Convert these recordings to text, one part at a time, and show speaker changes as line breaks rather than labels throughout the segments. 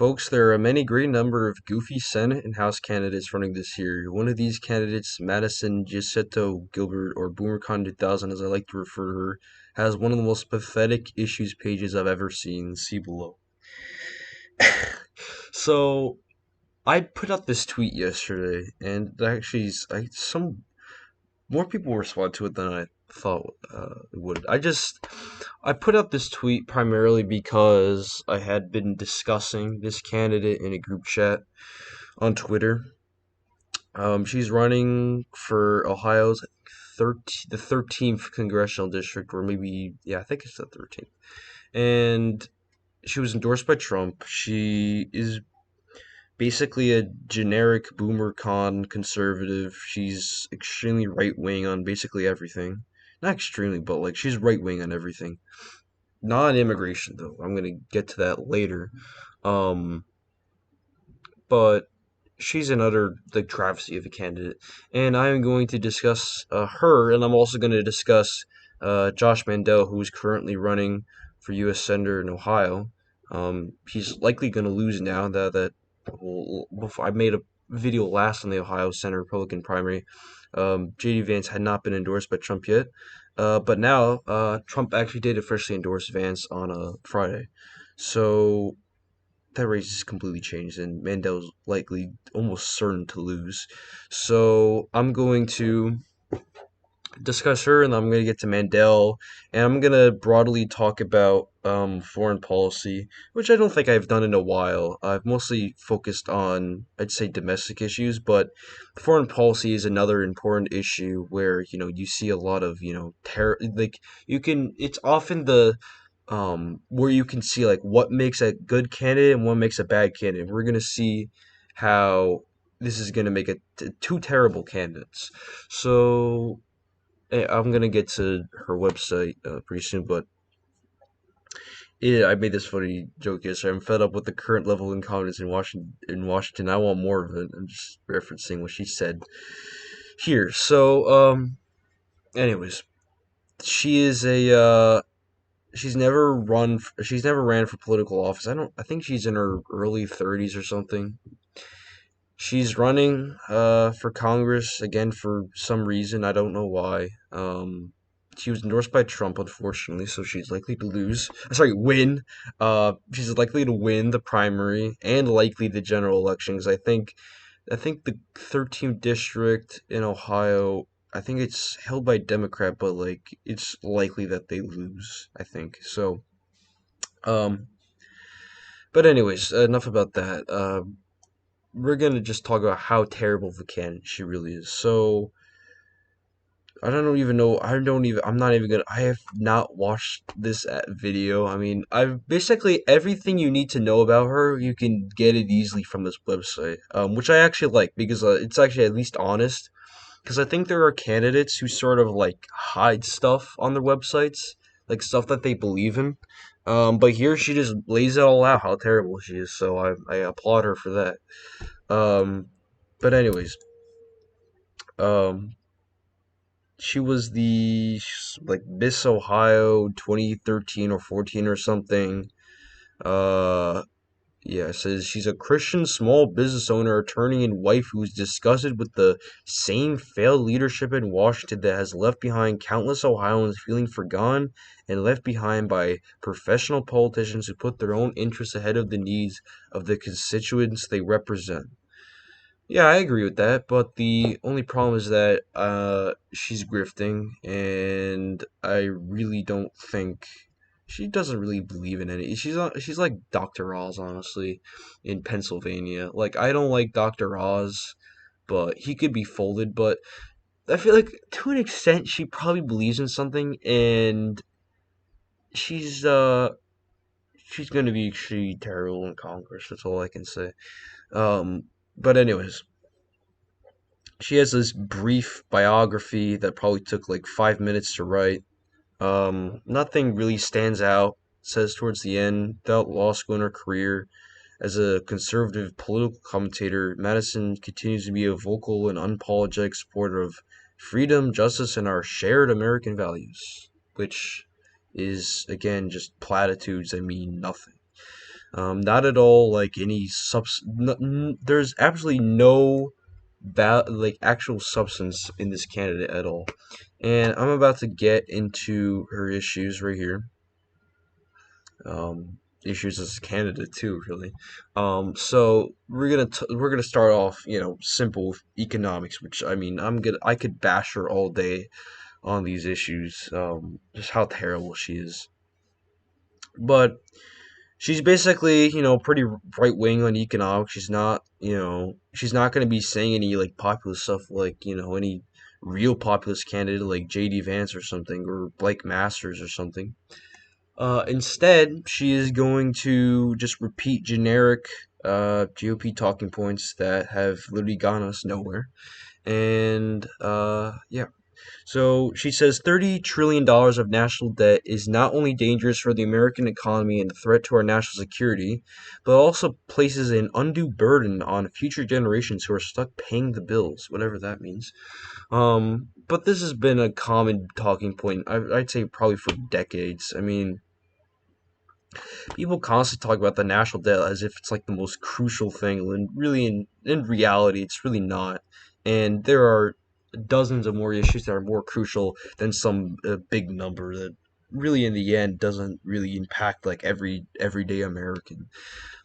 Folks, there are a many great number of goofy Senate and House candidates running this year. One of these candidates, Madison Giuseppe Gilbert, or BoomerCon 2000 as I like to refer to her, has one of the most pathetic issues pages I've ever seen. See below. So, I put out this tweet yesterday, and actually, some more people responded to it than I thought it would. I put out this tweet primarily because I had been discussing this candidate in a group chat on Twitter. She's running for Ohio's the 13th congressional district, or maybe, yeah, I think it's the 13th. And she was endorsed by Trump. She is basically a generic boomer con conservative. She's extremely right wing on basically everything. Not extremely, but like she's right wing on everything. Not on immigration though. I'm gonna get to that later. Um, but she's another like travesty of a candidate, and I am going to discuss her, and I'm also going to discuss Josh Mandel, who is currently running for U.S. Senator in Ohio. He's likely going to lose now that well, before I made a video last on the Ohio Senate Republican primary. J.D. Vance had not been endorsed by Trump yet, but now Trump actually did officially endorse Vance on a Friday. So that race is completely changed, and Mandel's likely almost certain to lose. So I'm going to discuss her, and I'm going to get to Mandel, and I'm going to broadly talk about foreign policy, which I don't think I've done in a while. I've mostly focused on, I'd say, domestic issues, but foreign policy is another important issue where you see a lot of terror. Like it's often the where you can see like what makes a good candidate and what makes a bad candidate. We're gonna see how this is gonna make two terrible candidates. So I'm gonna get to her website pretty soon, but yeah, I made this funny joke yesterday. I'm fed up with the current level of incompetence in Washington. I want more of it. I'm just referencing what she said here. So, anyways, she is a she's never ran for political office. I think she's in her early 30s or something. She's running for Congress again for some reason. I don't know why. She was endorsed by Trump, unfortunately, so she's likely to lose. Sorry, win. She's likely to win the primary and likely the general election. Because I think the 13th district in Ohio, I think it's held by Democrat, but like it's likely that they lose. I think so. Um, but anyways, enough about that. We're gonna just talk about how terrible of a candidate she really is. So I don't even know. I don't even. I'm not even gonna. I have not watched this video. I mean, I've basically everything you need to know about her. You can get it easily from this website, which I actually like because it's actually at least honest. Because I think there are candidates who sort of like hide stuff on their websites, like stuff that they believe in. But here she just lays it all out how terrible she is. So I applaud her for that. Um, but anyways, um, she was the like Miss Ohio 2013 or 14 or something. Uh, Yeah, it says she's a Christian small business owner, attorney, and wife who's disgusted with the same failed leadership in Washington that has left behind countless Ohioans feeling forgotten and left behind by professional politicians who put their own interests ahead of the needs of the constituents they represent. Yeah, I agree with that, but the only problem is that she's grifting, and I really don't think she doesn't really believe in any. She's like Dr. Oz, honestly, in Pennsylvania. Like I don't like Dr. Oz, but he could be folded. But I feel like to an extent she probably believes in something, and she's uh she's gonna be extremely terrible in Congress. That's all I can say. But anyways. She has this brief biography that probably took like 5 minutes to write. Nothing really stands out. Says towards the end, without law school in her career as a conservative political commentator, Madison continues to be a vocal and unapologetic supporter of freedom, justice, and our shared American values, which is again just platitudes that mean nothing. Not at all like any there's absolutely no like actual substance in this candidate at all. And I'm about to get into her issues right here. Um, Issues as a candidate too, really. So we're gonna start off, simple with economics, which I mean, I could bash her all day on these issues, just how terrible she is. But she's basically, pretty right wing on economics. She's not going to be saying any like populist stuff like, any real populist candidate like JD Vance or something or Blake Masters or something. Instead, she is going to just repeat generic GOP talking points that have literally gotten us nowhere. And yeah, so she says $30 trillion of national debt is not only dangerous for the American economy and a threat to our national security, but also places an undue burden on future generations who are stuck paying the bills, whatever that means. But this has been a common talking point, I'd say probably for decades. I mean, people constantly talk about the national debt as if it's like the most crucial thing, when really in reality it's really not. And there are dozens of more issues that are more crucial than some big number that really in the end doesn't really impact like everyday American.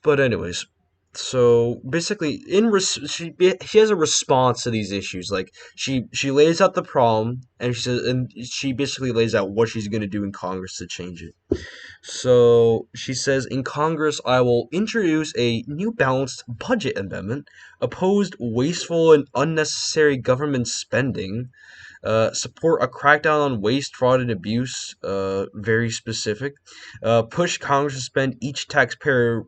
But anyways, so basically she has a response to these issues. Like she lays out the problem, and she basically lays out what she's going to do in Congress to change it. So she says, in Congress, I will introduce a new balanced budget amendment, opposed wasteful and unnecessary government spending, support a crackdown on waste, fraud, and abuse, very specific, push Congress to spend each taxpayer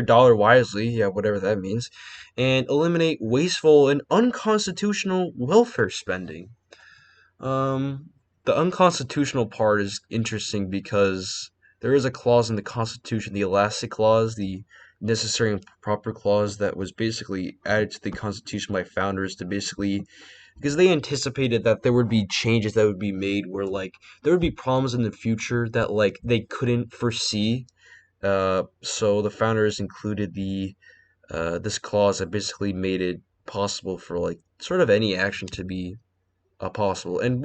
dollar wisely, yeah, whatever that means, and eliminate wasteful and unconstitutional welfare spending. Um, the unconstitutional part is interesting because there is a clause in the Constitution, the elastic clause, the necessary and proper clause, that was basically added to the Constitution by founders to basically, because they anticipated that there would be changes that would be made where like there would be problems in the future that like they couldn't foresee. So the founders included the this clause that basically made it possible for like sort of any action to be possible. And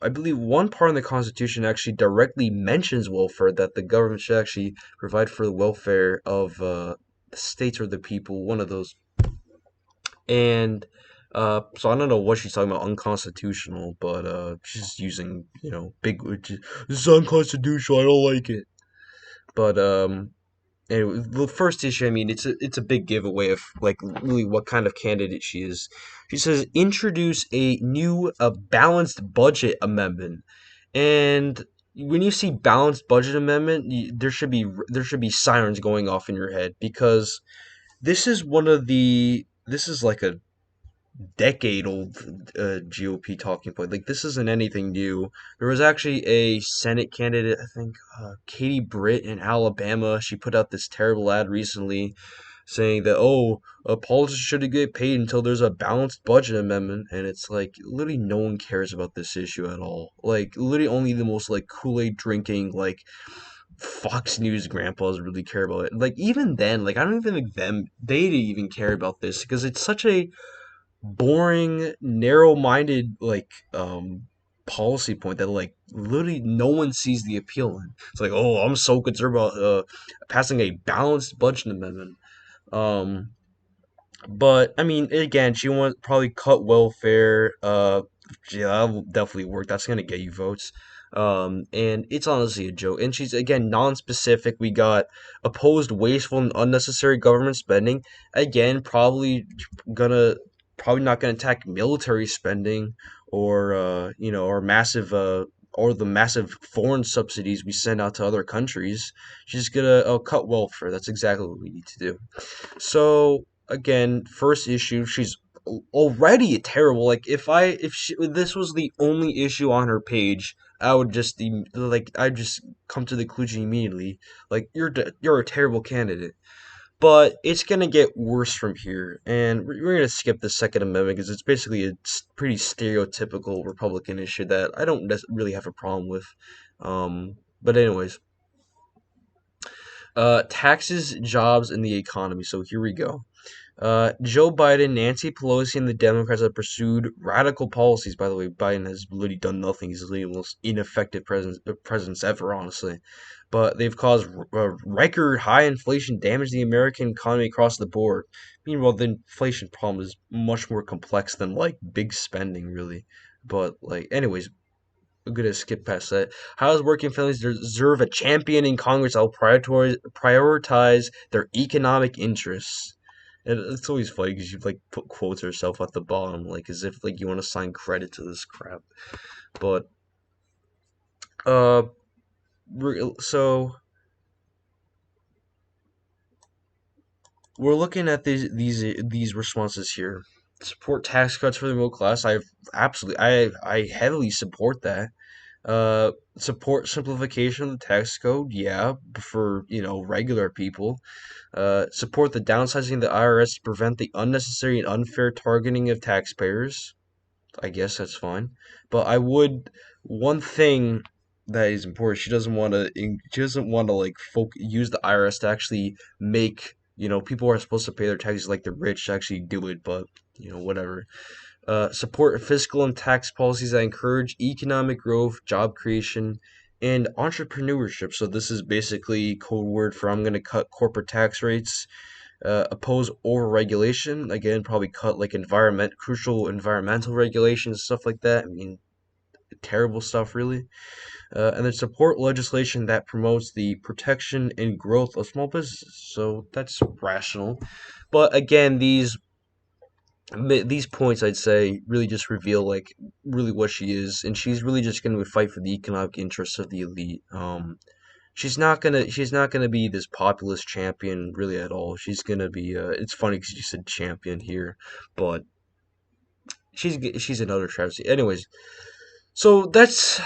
I believe one part in the Constitution actually directly mentions welfare, that the government should actually provide for the welfare of the states or the people, one of those. And so I don't know what she's talking about unconstitutional, but she's using, big, this is unconstitutional, I don't like it. But anyway, the first issue, I mean, it's a big giveaway of like really what kind of candidate she is. She says introduce a new balanced budget amendment, and when you see balanced budget amendment, there should be sirens going off in your head, because this is like a decade old GOP talking point. Like this isn't anything new. There was actually a Senate candidate, I think, Katie Britt in Alabama. She put out this terrible ad recently saying that, politicians shouldn't get paid until there's a balanced budget amendment, and it's like literally no one cares about this issue at all. Like literally only the most like Kool-Aid drinking like Fox News grandpas really care about it. Like even then, like I don't even think they didn't even care about this, because it's such a boring, narrow-minded like policy point that like literally no one sees the appeal in. It's like, oh, I'm so concerned about passing a balanced budget amendment. Um, but I mean, again, she wants probably cut welfare. Yeah, that will definitely work. That's gonna get you votes. And it's honestly a joke. And she's again non-specific. We got opposed wasteful and unnecessary government spending. Again, gonna probably not gonna attack military spending or or the massive foreign subsidies we send out to other countries. She's gonna cut welfare. That's exactly what we need to do. So again, first issue, she's already terrible. Like if this was the only issue on her page, I would just I'd just come to the conclusion immediately. Like you're a terrible candidate. But it's gonna get worse from here, and we're gonna skip the Second Amendment because it's basically a pretty stereotypical Republican issue that I don't really have a problem with. But anyways, Taxes, jobs, and the economy. So here we go. Joe Biden, Nancy Pelosi, and the Democrats have pursued radical policies. By the way, Biden has literally done nothing. He's the most ineffective presidents ever, honestly. But they've caused record high inflation, damage the American economy across the board. Meanwhile, the inflation problem is much more complex than like big spending, really. But like, anyways, I'm gonna skip past that. How does working families deserve a champion in Congress that will prioritize their economic interests? And it's always funny because you like put quotes yourself at the bottom, like as if like you want to assign credit to this crap. But uh, so we're looking at these responses here. Support tax cuts for the middle class. I heavily support that. Support simplification of the tax code. Yeah, for regular people. Support the downsizing of the IRS to prevent the unnecessary and unfair targeting of taxpayers. I guess that's fine. But I would one thing that is important. She doesn't want to like use the IRS to actually make people who are supposed to pay their taxes like the rich to actually do it. But whatever. Support fiscal and tax policies that encourage economic growth, job creation, and entrepreneurship. So this is basically code word for I'm going to cut corporate tax rates. Oppose overregulation. Again, probably cut like crucial environmental regulations, stuff like that. I mean, terrible stuff, really. And then support legislation that promotes the protection and growth of small businesses. So that's rational. But again, these points I'd say really just reveal like really what she is, and she's really just going to fight for the economic interests of the elite. She's not gonna be this populist champion really at all. She's gonna be it's funny because you said champion here, but she's another travesty. Anyways, so that's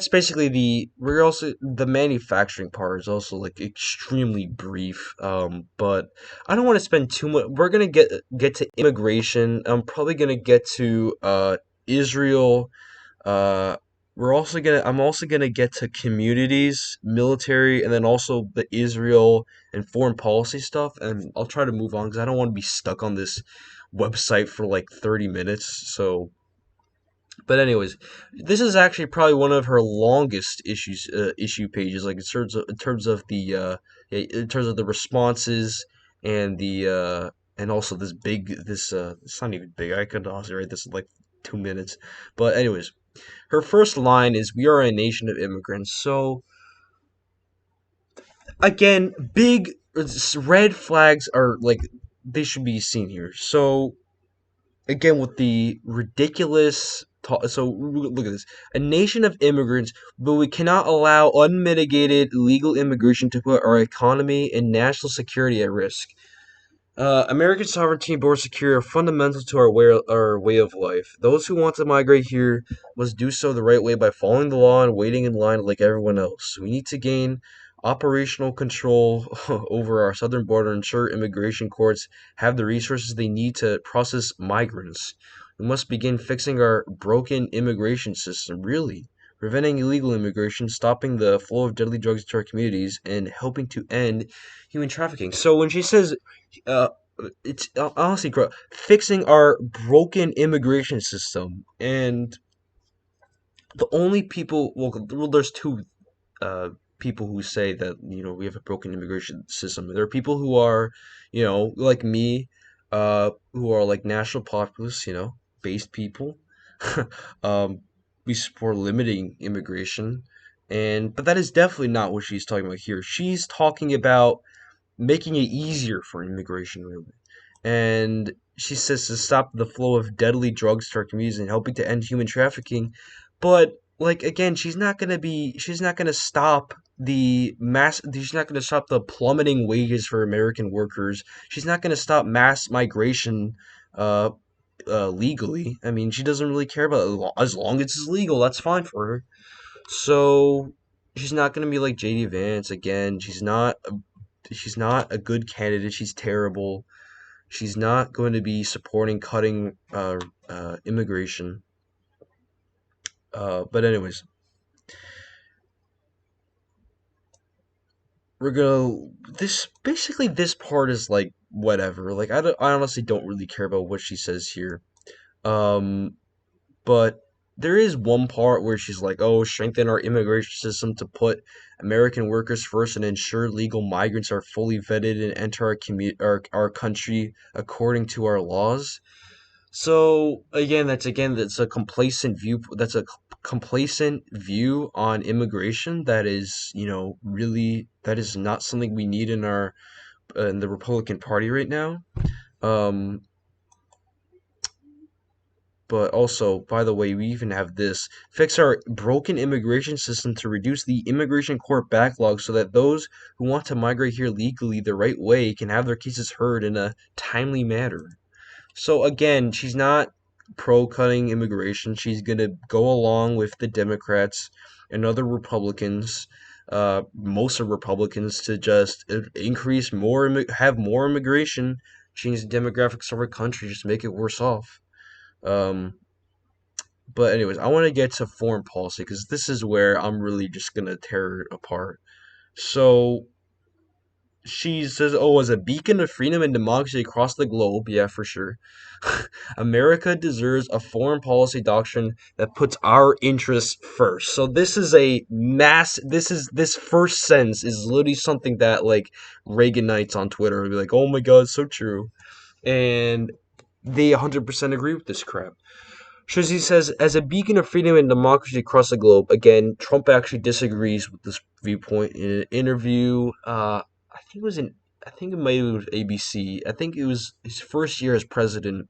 basically we're also the manufacturing part is also like extremely brief. But I don't want to spend too much. We're gonna get to immigration. I'm probably gonna get to Israel. uh, I'm also gonna get to communities, military, and then also the Israel and foreign policy stuff. And I'll try to move on because I don't want to be stuck on this website for like 30 minutes. So, but anyways, this is actually probably one of her longest issue pages. Like in terms of the responses and the and also it's not even big. I could honestly write this in like 2 minutes. But anyways, her first line is, "We are a nation of immigrants." So, again, big red flags are like, they should be seen here. So, again, with the ridiculous. So, look at this. A nation of immigrants, but we cannot allow unmitigated illegal immigration to put our economy and national security at risk. American sovereignty and border security are fundamental to our way of life. Those who want to migrate here must do so the right way by following the law and waiting in line like everyone else. We need to gain operational control over our southern border and ensure immigration courts have the resources they need to process migrants. We must begin fixing our broken immigration system, really, preventing illegal immigration, stopping the flow of deadly drugs to our communities, and helping to end human trafficking. So when she says uh, it's honestly fixing our broken immigration system, and the only people, well, there's two uh, people who say that we have a broken immigration system. There are people who are like me, who are like national populists, based people. um, we support limiting immigration, and but that is definitely not what she's talking about here. She's talking about making it easier for immigration, really. And she says to stop the flow of deadly drugs to our communities and helping to end human trafficking. But like again, she's not gonna stop she's not gonna stop the plummeting wages for American workers. She's not gonna stop mass migration uh legally. I mean, she doesn't really care about it. As long as it's legal, that's fine for her. So she's not gonna be like JD Vance again. She's not a good candidate. She's terrible. She's not going to be supporting cutting immigration. But anyways, we're gonna this basically this part is like whatever. Like I honestly don't really care about what she says here. Um, but there is one part where she's like, "Oh, strengthen our immigration system to put American workers first and ensure legal migrants are fully vetted and enter our country according to our laws." So again that's a complacent view. That's a complacent view on immigration. That is, really that is not something we need in our in the Republican Party right now. Um, but also, by the way, we even have this: fix our broken immigration system to reduce the immigration court backlog so that those who want to migrate here legally the right way can have their cases heard in a timely manner. So again, she's not pro cutting immigration. She's gonna go along with the Democrats and other Republicans, most of Republicans, to just increase have more immigration, change the demographics of our country, just make it worse off. Um, but anyways, I want to get to foreign policy because this is where I'm really just gonna tear it apart. So she says, "Oh, as a beacon of freedom and democracy across the globe, yeah, for sure. America deserves a foreign policy doctrine that puts our interests first." So this is a mass. This first sentence is literally something that like Reaganites on Twitter would be like, "Oh my God, so true," and they 100% agree with this crap. Shizzy says, as a beacon of freedom and democracy across the globe, again, Trump actually disagrees with this viewpoint in an interview. I think it was in, I think it might have been with ABC. I think it was his first year as president.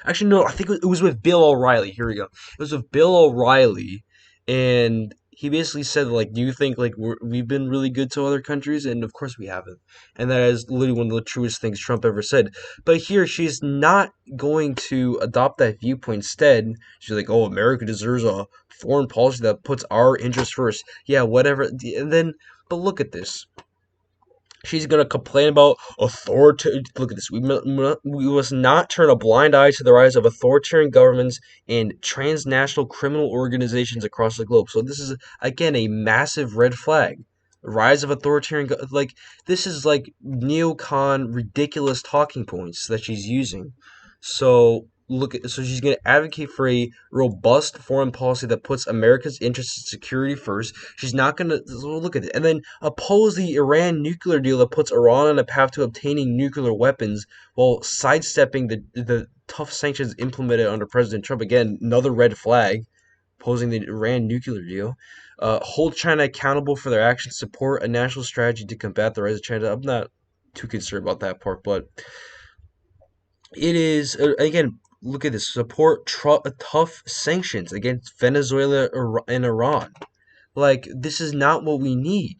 Actually, no, I think it was with Bill O'Reilly. Here we go. It was with Bill O'Reilly, and he basically said, like, do you think like we've been really good to other countries? And of course we haven't. And that is literally one of the truest things Trump ever said. But here she's not going to adopt that viewpoint. Instead, she's like, oh, America deserves a foreign policy that puts our interests first. Yeah, whatever. And then, but look at this. She's gonna complain about authority. Look at this. We must not turn a blind eye to the rise of authoritarian governments and transnational criminal organizations across the globe. So this is again a massive red flag. Rise of authoritarian, like this is like neocon ridiculous talking points that she's using. So she's going to advocate for a robust foreign policy that puts America's interests and security first. She's not going to look at it and then oppose the Iran nuclear deal that puts Iran on a path to obtaining nuclear weapons while sidestepping the tough sanctions implemented under President Trump. Again, another red flag, opposing the Iran nuclear deal. Hold China accountable for their actions. Support a national strategy to combat the rise of China. I'm not too concerned about that part, but it is again. Look at this. Support tough sanctions against Venezuela and Iran. Like this is not what we need.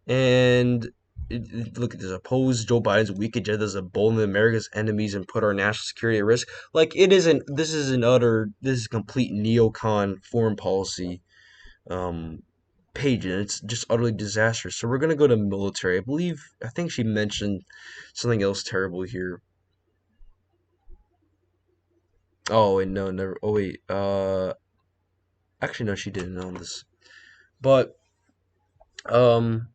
And look at this. Oppose Joe Biden's weak agenda as embolden America's enemies and put our national security at risk. Like it isn't. This is an utter. This is complete neocon foreign policy um, page, and it's just utterly disastrous. So we're gonna go to military. I think she mentioned something else terrible here. Oh, and no, never. Oh wait. Actually, no, she didn't know this. But um,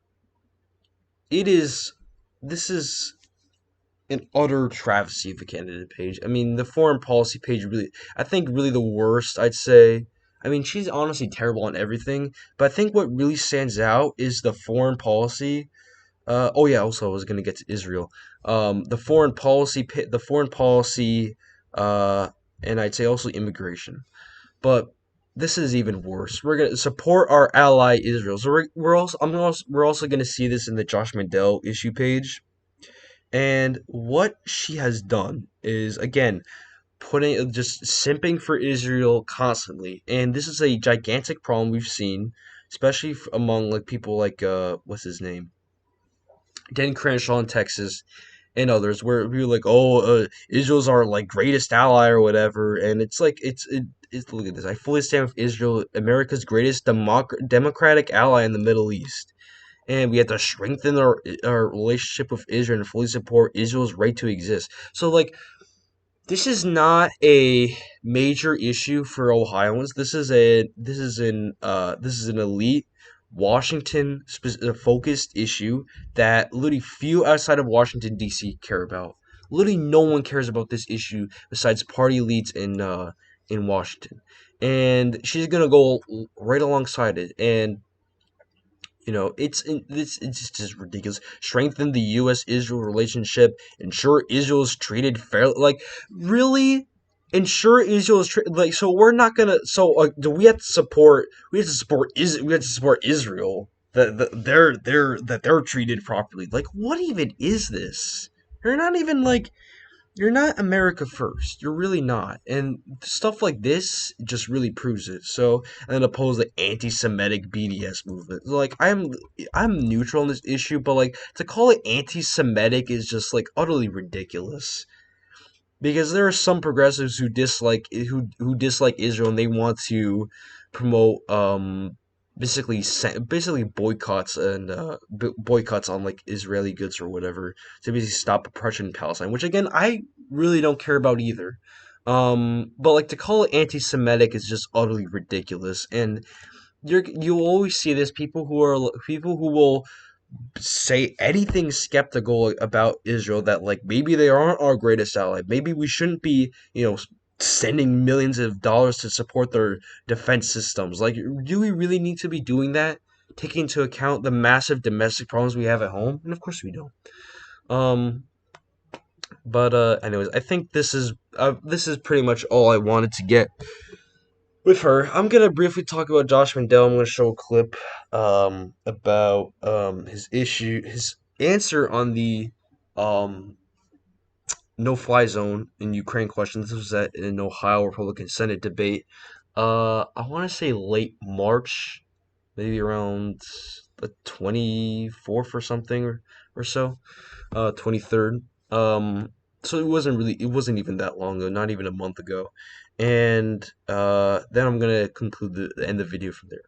it is. This is an utter travesty of a candidate page. I mean, the foreign policy page really. I think really the worst. I'd say. I mean, she's honestly terrible on everything. But I think what really stands out is the foreign policy. Oh yeah. Also, I was gonna get to Israel. The foreign policy. Uh, and I'd say also immigration. But this is even worse. We're gonna support our ally Israel. So we're also gonna see this in the Josh Mandel issue page. And what she has done is again putting just simping for Israel constantly. And this is a gigantic problem we've seen, especially among like people like what's his name, Dan Crenshaw in Texas and others, where we were like, oh, Israel's our like greatest ally or whatever, and it's like it's look at this. I fully stand with Israel, America's greatest democratic ally in the Middle East, and we have to strengthen our relationship with Israel and fully support Israel's right to exist. So like. This is not a major issue for Ohioans. This is an elite Washington focused issue that literally few outside of Washington D.C. care about. Literally, no one cares about this issue besides party elites in Washington, and she's gonna go right alongside it. And it's just ridiculous. Strengthen the U.S.-Israel relationship. Ensure Israel is treated fairly. Like, really, ensure Israel is like. So we're not gonna. So do we have to support? We have to support. We have to support Israel. That they're treated properly. Like, what even is this? You're not even like. You're not America first. You're really not. And stuff like this just really proves it. So, and then oppose the anti-Semitic BDS movement. Like, I'm neutral on this issue, but like to call it anti-Semitic is just like utterly ridiculous. Because there are some progressives who dislike Israel, and they want to promote basically boycotts and boycotts on like Israeli goods or whatever to basically stop oppression in Palestine, which again I really don't care about either. But like to call it anti-Semitic is just utterly ridiculous, and you always see this people who will say anything skeptical about Israel, that like maybe they aren't our greatest ally. Maybe we shouldn't be, sending millions of dollars to support their defense systems. Like, do we really need to be doing that? Taking into account the massive domestic problems we have at home? And of course we don't. But anyways, I think this is pretty much all I wanted to get with her. I'm gonna briefly talk about Josh Mandel. I'm gonna show a clip about his answer on the no-fly zone in Ukraine question. This was at an Ohio Republican Senate debate. I want to say late March, maybe around the 24th or something or so, 23rd. So it wasn't even that long ago, not even a month ago. And then I'm gonna conclude the end of the video from there.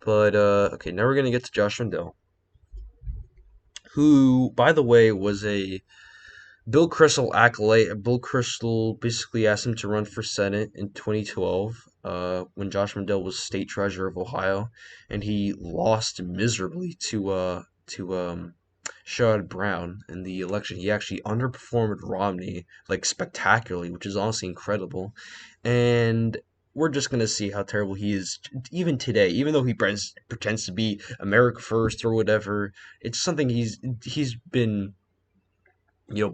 But okay, now we're gonna get to Josh Mandel, who, by the way, was a Bill Kristol acolyte. Bill Kristol basically asked him to run for Senate in 2012 when Josh Mandel was state treasurer of Ohio, and he lost miserably to Sherrod Brown in the election. He actually underperformed Romney like spectacularly, which is honestly incredible. And we're just gonna see how terrible he is even today, even though he pretends to be America first or whatever. It's something he's been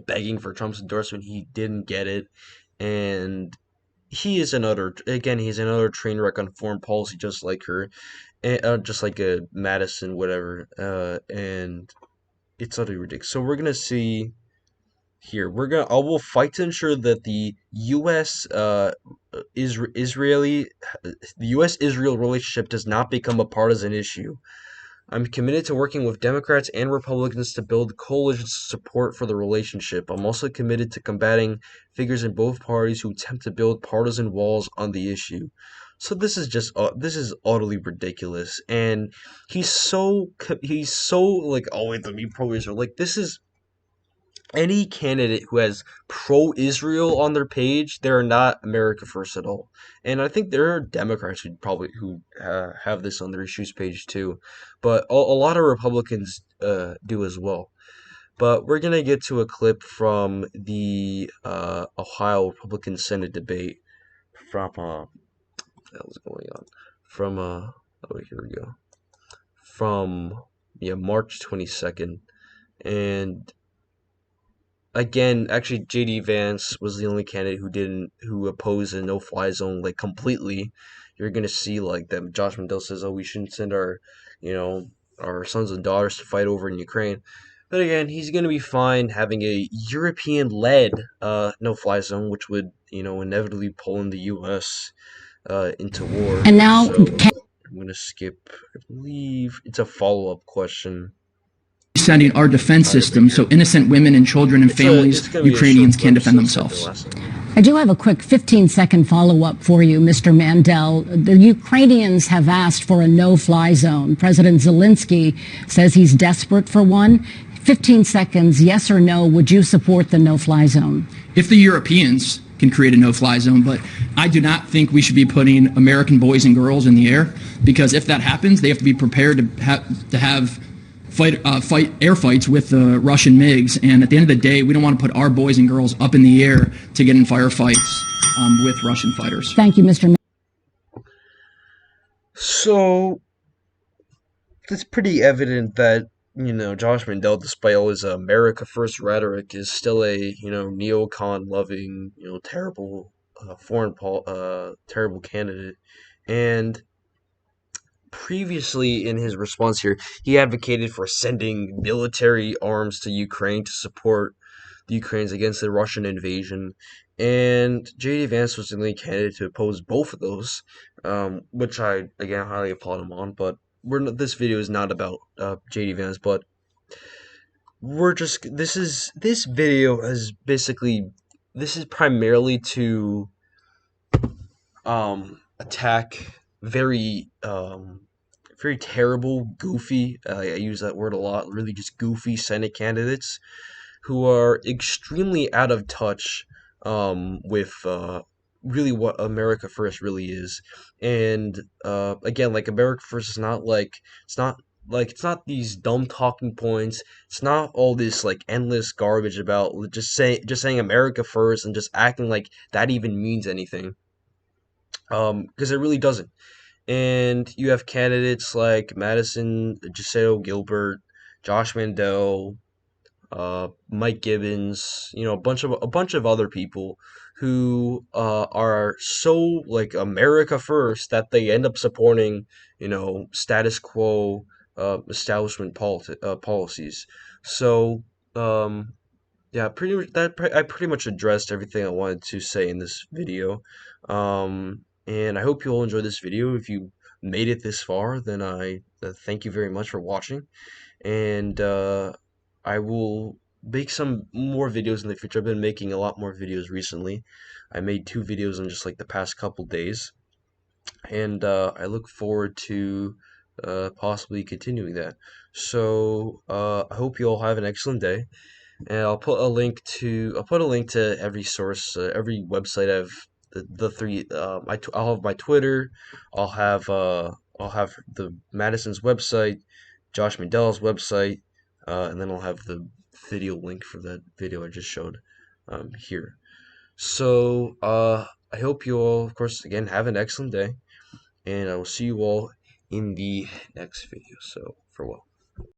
begging for Trump's endorsement. He didn't get it, and he's another train wreck on foreign policy, just like her, and just like Madison, whatever. And it's utterly ridiculous. So we're gonna see here. I will fight to ensure that the U.S.-Israel relationship does not become a partisan issue. I'm committed to working with Democrats and Republicans to build coalitions of support for the relationship. I'm also committed to combating figures in both parties who attempt to build partisan walls on the issue. So this is utterly ridiculous, and he's so like, oh wait, let me pro-Israel. Like, this is any candidate who has pro-Israel on their page, they're not America first at all. And I think there are Democrats who have this on their issues page too, but a lot of Republicans do as well. But we're gonna get to a clip from the Ohio Republican Senate debate from what was going on from oh, here we go, from March 22nd. And again, actually, J.D. Vance was the only candidate who opposed a no-fly zone like completely. You're gonna see like that. Josh Mandel says, "Oh, we shouldn't send our sons and daughters to fight over in Ukraine." But again, he's gonna be fine having a European-led no-fly zone, which would inevitably pull in the U.S. Into war.
And now,
so I'm gonna skip. I believe it's a follow-up question.
Sending our defense system so innocent women and children and families, Ukrainians, can defend themselves.
I do have a quick 15-second follow-up for you, Mr. Mandel. The Ukrainians have asked for a no-fly zone. President Zelensky says he's desperate for one. 15 seconds, yes or no, would you support the no-fly zone?
If the Europeans can create a no-fly zone. But I do not think we should be putting American boys and girls in the air, because if that happens, they have to be prepared to have air fights with the Russian MiGs. And at the end of the day, we don't want to put our boys and girls up in the air to get in firefights with Russian fighters.
Thank you, Mr.
So it's pretty evident that, Josh Mandel, despite all his America First rhetoric, is still a, neocon loving, terrible terrible candidate. And previously, in his response here, he advocated for sending military arms to Ukraine to support the Ukrainians against the Russian invasion. And J.D. Vance was the only candidate to oppose both of those, which I, again, highly applaud him on. But this video is not about J.D. Vance, but this video is basically, this is primarily to attack very terrible, goofy, I use that word a lot, really just goofy Senate candidates who are extremely out of touch with really what America First really is. And again, like, America First is not like, it's not these dumb talking points. It's not all this like endless garbage about just saying America First and just acting like that even means anything. Because it really doesn't. And you have candidates like Madison Giselle Gilbert, Josh Mandel, Mike Gibbons, a bunch of other people who are so like America First that they end up supporting, status quo establishment policies. So yeah, I pretty much addressed everything I wanted to say in this video. And I hope you all enjoyed this video. If you made it this far, then I thank you very much for watching. And I will make some more videos in the future. I've been making a lot more videos recently. I made 2 videos in just like the past couple days. And I look forward to possibly continuing that. So I hope you all have an excellent day. And I'll put a link to every source, every website I've the three. I'll have my Twitter. I'll have the Madison's website, Josh Mandel's website, and then I'll have the video link for that video I just showed here. So I hope you all, of course, again, have an excellent day, and I will see you all in the next video. So farewell.